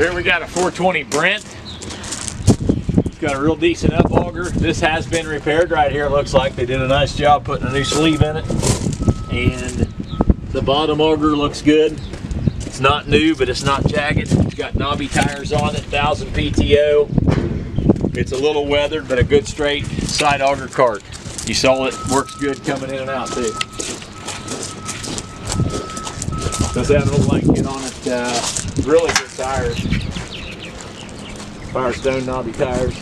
here we got a 420 Brent. It's got a real decent up auger. This has been repaired right here. It looks like they did a nice job putting a new sleeve in it. And the bottom auger looks good. It's not new, but it's not jagged. It's got knobby tires on it, 1000 PTO. It's a little weathered, but a good straight side auger cart. You saw it works good coming in and out too. Does have a little blanket on it. Really good tires. Firestone knobby tires.